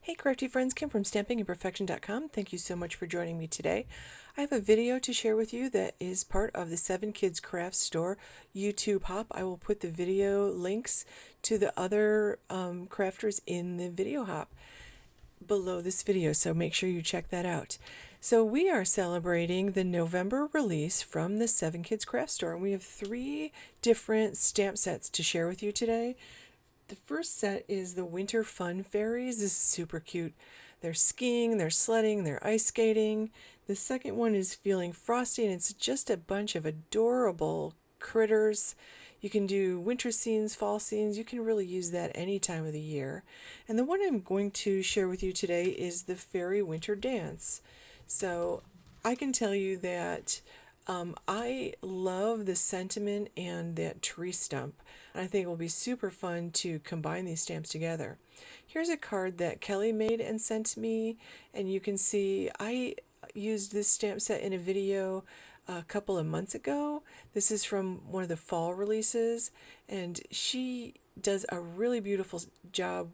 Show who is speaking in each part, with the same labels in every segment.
Speaker 1: Hey crafty friends, Kim from StampingImperfection.com. Thank you so much for joining me today. I have a video to share with you that is part of the 7 Kids Craft Store YouTube hop. I will put the video links to the other crafters in the video hop below this video, so make sure you check that out. So we are celebrating the November release from the 7 Kids Craft Store, and we have 3 different stamp sets to share with you today. The first set is the Winter Fun Fairies. This is super cute. They're skiing, they're sledding, they're ice skating. The second one is Feeling Frosty, and it's just a bunch of adorable critters. You can do winter scenes, fall scenes. You can really use that any time of the year. And the one I'm going to share with you today is the Faerie Winter Dance. So I can tell you that I love the sentiment and that tree stump. I think it will be super fun to combine these stamps together. Here's a card that Kelly made and sent me, and you can see I used this stamp set in a video a couple of months ago. This is from one of the fall releases, and she does a really beautiful job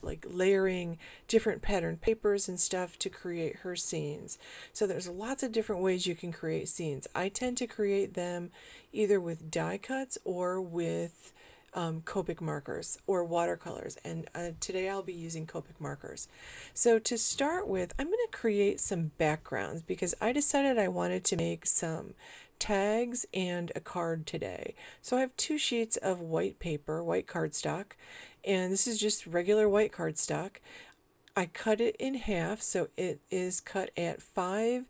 Speaker 1: like layering different pattern papers and stuff to create her scenes. So there's lots of different ways you can create scenes. I tend to create them either with die cuts or with Copic markers or watercolors, and today I'll be using Copic markers. So to start with, I'm going to create some backgrounds because I decided I wanted to make some tags and a card today. So I have 2 sheets of white paper, white cardstock, and this is just regular white cardstock. I cut it in half, so it is cut at 5.5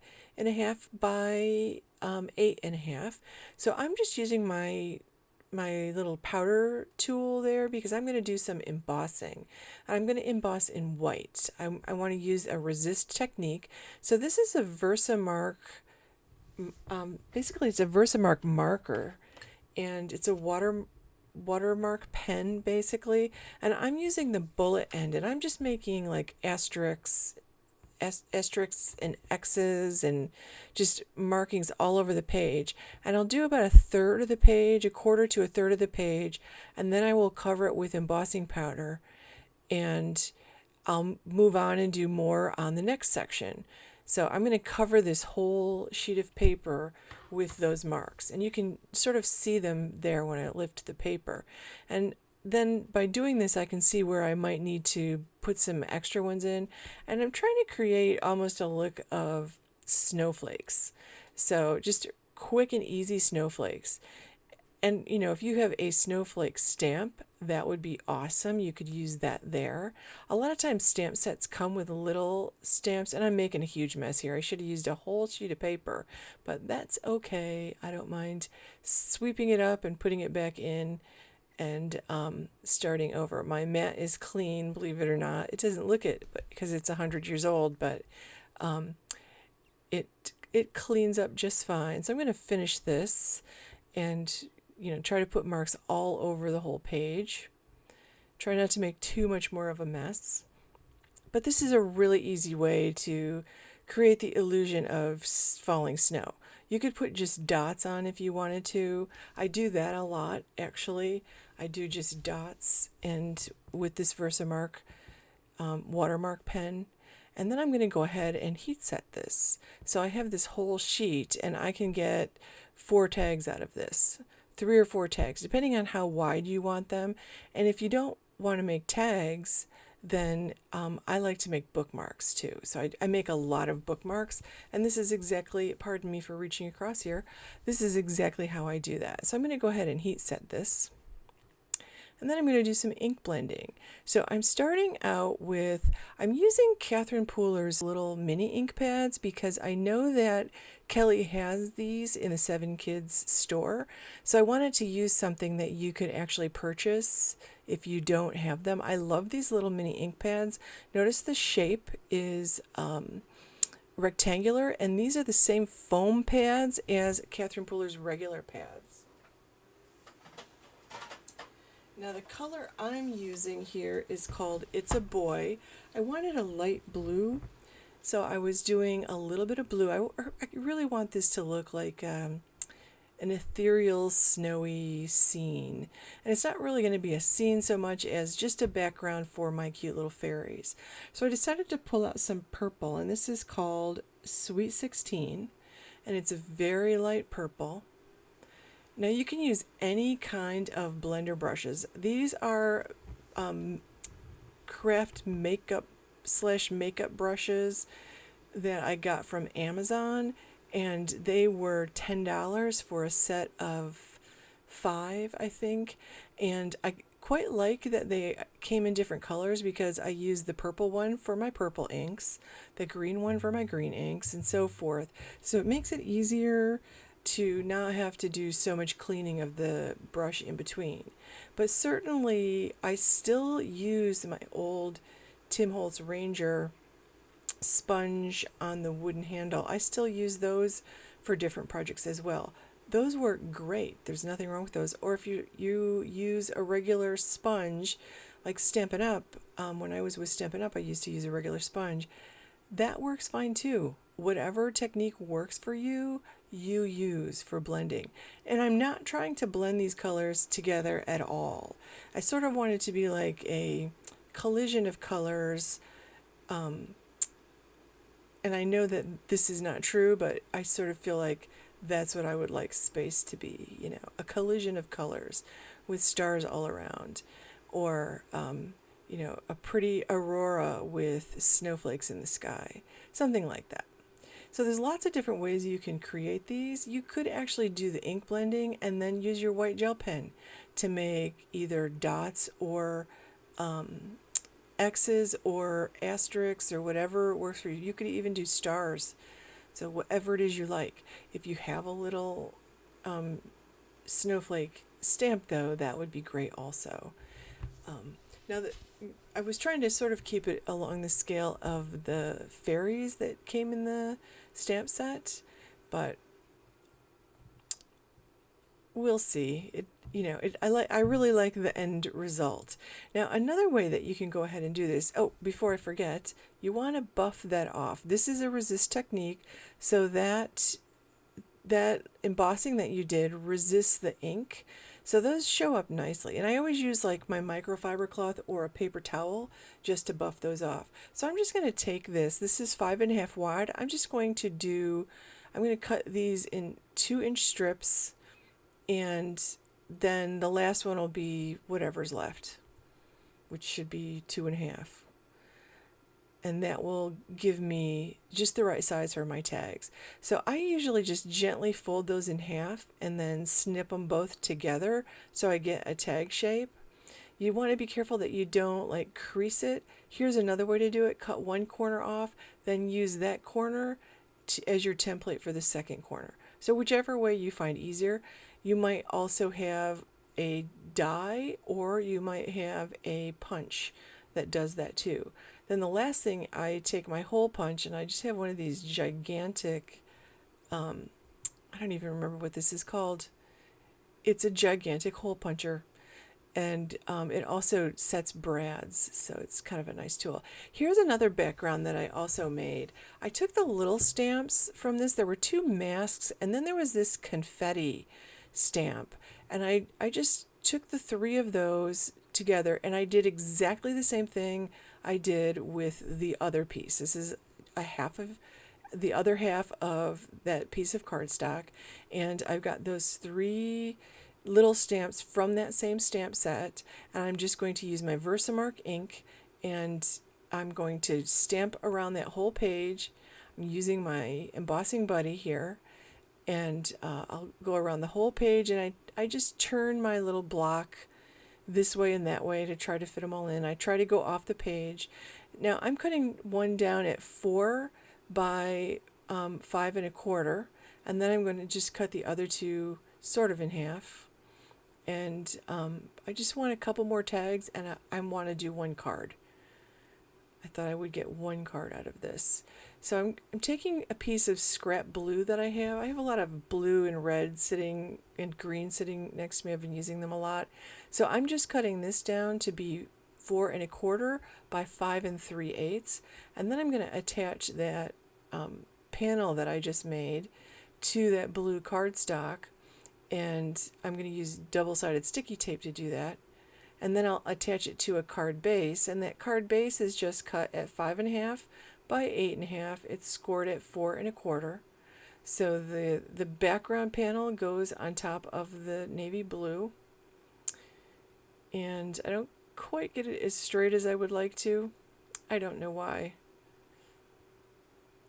Speaker 1: by 8.5. So I'm just using my little powder tool there because I'm going to do some embossing. I'm going to emboss in white. I want to use a resist technique. So this is a Versamark. Basically, it's a Versamark marker, and it's a watermark pen basically, and I'm using the bullet end, and I'm just making like asterisks and X's and just markings all over the page, and I'll do about a third of the page, a quarter to a third of the page, and then I will cover it with embossing powder, and I'll move on and do more on the next section. So I'm going to cover this whole sheet of paper with those marks, and you can sort of see them there when I lift the paper. And then by doing this, I can see where I might need to put some extra ones in, and I'm trying to create almost a look of snowflakes. So just quick and easy snowflakes. And you know, if you have a snowflake stamp, that would be awesome. You could use that there. A lot of times stamp sets come with little stamps, and I'm making a huge mess here. I should have used a whole sheet of paper, but that's okay. I don't mind sweeping it up and putting it back in and starting over. My mat is clean, believe it or not. It doesn't look it because it's 100 years old, but it cleans up just fine. So I'm going to finish this and try to put marks all over the whole page. Try not to make too much more of a mess. But this is a really easy way to create the illusion of falling snow. You could put just dots on if you wanted to. I do that a lot, actually. I do just dots, and with this Versamark watermark pen. And then I'm going to go ahead and heat set this. So I have this whole sheet, and I can get 4 tags out of this. 3 or 4 tags, depending on how wide you want them. And if you don't want to make tags, then I like to make bookmarks too. So I make a lot of bookmarks, and this is exactly, pardon me for reaching across here, this is exactly how I do that. So I'm going to go ahead and heat set this. And then I'm going to do some ink blending. So I'm starting out with, I'm using Catherine Pooler's little mini ink pads because I know that Kelly has these in the 7 Kids store. So I wanted to use something that you could actually purchase if you don't have them. I love these little mini ink pads. Notice the shape is rectangular, and these are the same foam pads as Catherine Pooler's regular pads. Now the color I'm using here is called It's a Boy. I wanted a light blue, so I was doing a little bit of blue. I really want this to look like an ethereal, snowy scene. And it's not really going to be a scene so much as just a background for my cute little fairies. So I decided to pull out some purple, and this is called Sweet 16, and it's a very light purple. Now you can use any kind of blender brushes. These are craft makeup / makeup brushes that I got from Amazon, and they were $10 for a set of 5, I think. And I quite like that they came in different colors because I used the purple one for my purple inks, the green one for my green inks, and so forth. So it makes it easier to not have to do so much cleaning of the brush in between. But certainly I still use my old Tim Holtz Ranger sponge on the wooden handle. I still use those for different projects as well. Those work great. There's nothing wrong with those. Or if you use a regular sponge, like Stampin' Up, when I was with Stampin' Up, I used to use a regular sponge. That works fine too. Whatever technique works for you, you use for blending. And I'm not trying to blend these colors together at all. I sort of want it to be like a collision of colors. And I know that this is not true, but I sort of feel like that's what I would like space to be, you know, a collision of colors with stars all around, or, you know, a pretty aurora with snowflakes in the sky, something like that. So there's lots of different ways you can create these. You could actually do the ink blending and then use your white gel pen to make either dots or X's or asterisks or whatever works for you. You could even do stars. So whatever it is you like. If you have a little snowflake stamp, though, that would be great also. Now that I was trying to sort of keep it along the scale of the fairies that came in the stamp set, but we'll see. I really like the end result. Now, another way that you can go ahead and do this, oh, before I forget, you want to buff that off. This is a resist technique, so that embossing that you did resists the ink. So those show up nicely. And I always use like my microfiber cloth or a paper towel just to buff those off. So I'm just going to take this. This is 5.5 wide. I'm going to cut these in 2-inch strips, and then the last one will be whatever's left, which should be 2.5. And that will give me just the right size for my tags. So I usually just gently fold those in half and then snip them both together so I get a tag shape. You want to be careful that you don't like crease it. Here's another way to do it. Cut one corner off, then use that corner as your template for the second corner. So whichever way you find easier. You might also have a die, or you might have a punch that does that too. Then the last thing, I take my hole punch, and I just have one of these gigantic, I don't even remember what this is called. It's a gigantic hole puncher, and it also sets brads, so it's kind of a nice tool. Here's another background that I also made. I took the little stamps from this. There were 2 masks, and then there was this confetti stamp, and I just took the 3 of those together, and I did exactly the same thing I did with the other piece. This is a half of the other half of that piece of cardstock, and I've got those 3 little stamps from that same stamp set, and I'm just going to use my Versamark ink, and I'm going to stamp around that whole page. I'm using my embossing buddy here, and I'll go around the whole page, and I just turn my little block this way and that way to try to fit them all in. I try to go off the page. Now I'm cutting one down at 4 by 5.25, and then I'm going to just cut the other 2 sort of in half. And I just want a couple more tags, and I want to do 1 card. I thought I would get 1 card out of this. So I'm taking a piece of scrap blue that I have. I have a lot of blue and red sitting and green sitting next to me. I've been using them a lot. So I'm just cutting this down to be 4.25 by 5 3/8. And then I'm going to attach that panel that I just made to that blue cardstock. and I'm going to use double-sided sticky tape to do that. And then I'll attach it to a card base, and that card base is just cut at 5.5 by 8.5. It's scored at 4.25. So the background panel goes on top of the navy blue, and I don't quite get it as straight as I would like to. I don't know why.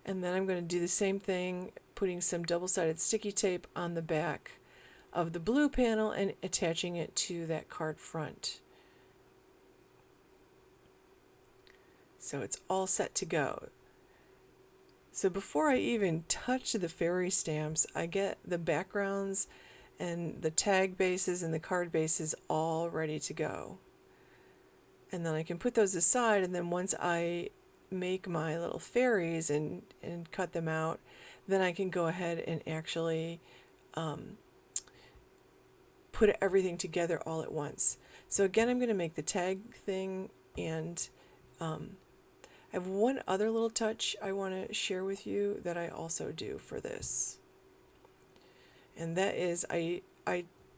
Speaker 1: And then I'm going to do the same thing, putting some double-sided sticky tape on the back of the blue panel and attaching it to that card front. So it's all set to go. So before I even touch the fairy stamps, I get the backgrounds and the tag bases and the card bases all ready to go. And then I can put those aside, and then once I make my little fairies and cut them out, then I can go ahead and actually put everything together all at once. So again, I'm going to make the tag thing, and I have one other little touch I want to share with you that I also do for this. And that is I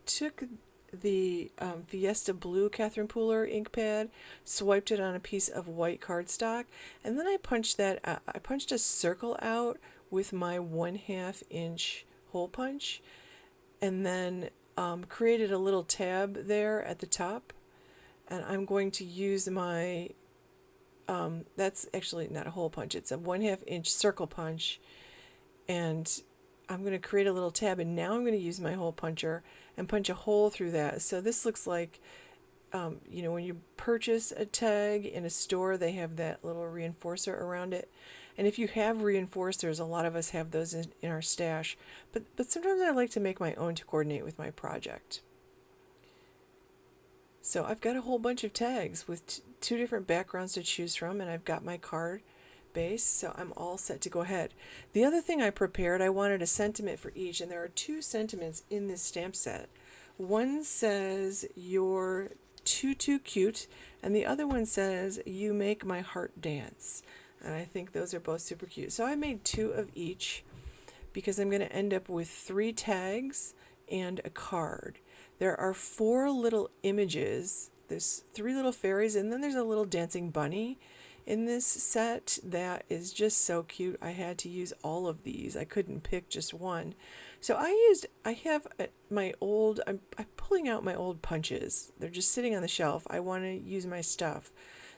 Speaker 1: took the Fiesta Blue Catherine Pooler ink pad, swiped it on a piece of white cardstock, and then I punched a circle out with my 1/2 inch hole punch, and then created a little tab there at the top. And I'm going to use my that's actually not a hole punch, it's a 1/2 inch circle punch, and I'm going to create a little tab, and now I'm going to use my hole puncher and punch a hole through that. So this looks like, when you purchase a tag in a store, they have that little reinforcer around it. And if you have reinforcers, a lot of us have those in our stash. But sometimes I like to make my own to coordinate with my project. So I've got a whole bunch of tags with two different backgrounds to choose from, and I've got my card base, so I'm all set to go ahead. The other thing I prepared, I wanted a sentiment for each, and there are 2 sentiments in this stamp set. One says, "You're too cute," and the other one says, "You make my heart dance." And I think those are both super cute. So I made 2 of each because I'm going to end up with 3 tags and a card. There are 4 little images. There's 3 little fairies, and then there's a little dancing bunny in this set that is just so cute. I had to use all of these. I couldn't pick just one. So I'm pulling out my old punches. They're just sitting on the shelf. I want to use my stuff.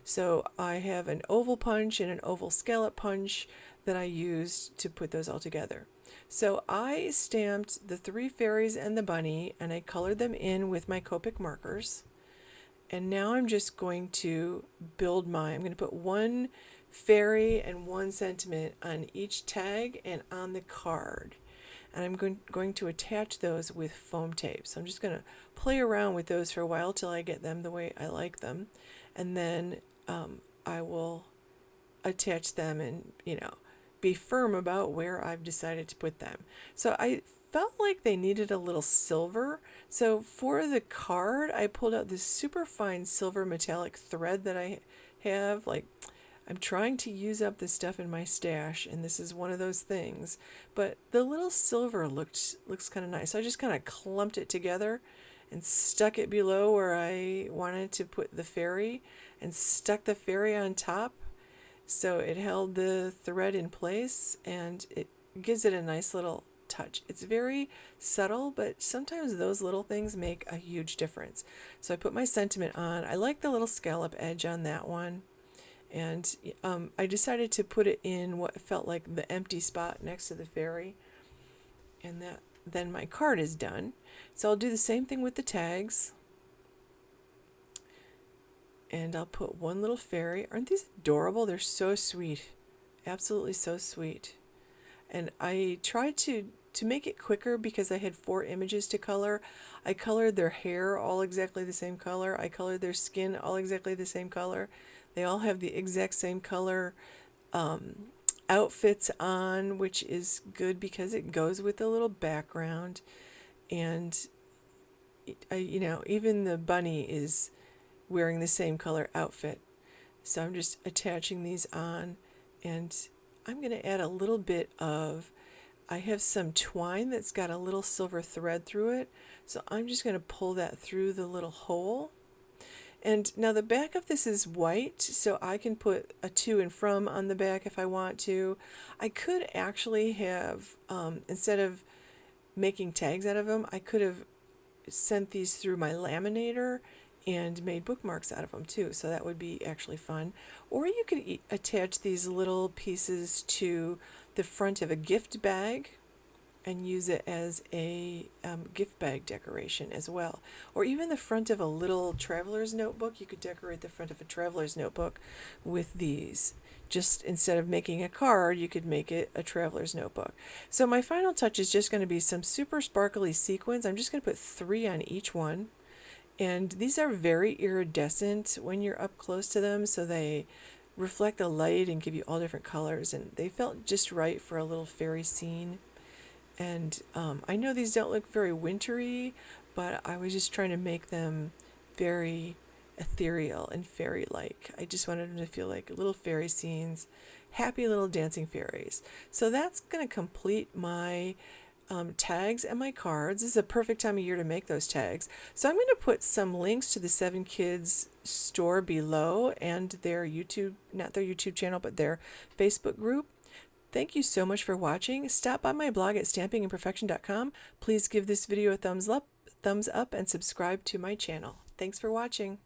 Speaker 1: So I have an oval punch and an oval scallop punch that I used to put those all together. So I stamped the 3 fairies and the bunny, and I colored them in with my Copic markers. And now I'm just going to build I'm going to put 1 fairy and 1 sentiment on each tag and on the card. And I'm going to attach those with foam tape. So I'm just going to play around with those for a while till I get them the way I like them. And then I will attach them and, be firm about where I've decided to put them. So I felt like they needed a little silver. So for the card, I pulled out this super fine silver metallic thread that I have. Like, I'm trying to use up the stuff in my stash, and this is one of those things. But the little silver looks kind of nice. So I just kind of clumped it together and stuck it below where I wanted to put the fairy, and stuck the fairy on top. So it held the thread in place, and it gives it a nice little touch. It's very subtle, but sometimes those little things make a huge difference. So I put my sentiment on. I like the little scallop edge on that one. And I decided to put it in what felt like the empty spot next to the fairy. And then my card is done. So I'll do the same thing with the tags. And I'll put 1 little fairy. Aren't these adorable? They're so sweet. Absolutely so sweet. And I tried to make it quicker because I had 4 images to color. I colored their hair all exactly the same color. I colored their skin all exactly the same color. They all have the exact same color outfits on, which is good because it goes with the little background. And even the bunny is wearing the same color outfit. So I'm just attaching these on, and I'm going to add a little bit of I have some twine that's got a little silver thread through it, so I'm just going to pull that through the little hole. And now the back of this is white, so I can put a to and from on the back if I want to. I could actually have, instead of making tags out of them, I could have sent these through my laminator and made bookmarks out of them too, so that would be actually fun. Or you could attach these little pieces to the front of a gift bag and use it as a gift bag decoration as well. Or even the front of a little traveler's notebook. You could decorate the front of a traveler's notebook with these. Just instead of making a card, you could make it a traveler's notebook. So my final touch is just going to be some super sparkly sequins. I'm just going to put 3 on each one. And these are very iridescent when you're up close to them, so they reflect the light and give you all different colors. And they felt just right for a little fairy scene. And I know these don't look very wintry, but I was just trying to make them very ethereal and fairy-like. I just wanted them to feel like little fairy scenes, happy little dancing fairies. So that's going to complete my tags and my cards. This is a perfect time of year to make those tags. So I'm going to put some links to the 7 Kids store below and their YouTube, not their YouTube channel, but their Facebook group. Thank you so much for watching. Stop by my blog at StampingImperfection.com. Please give this video a thumbs up, and subscribe to my channel. Thanks for watching.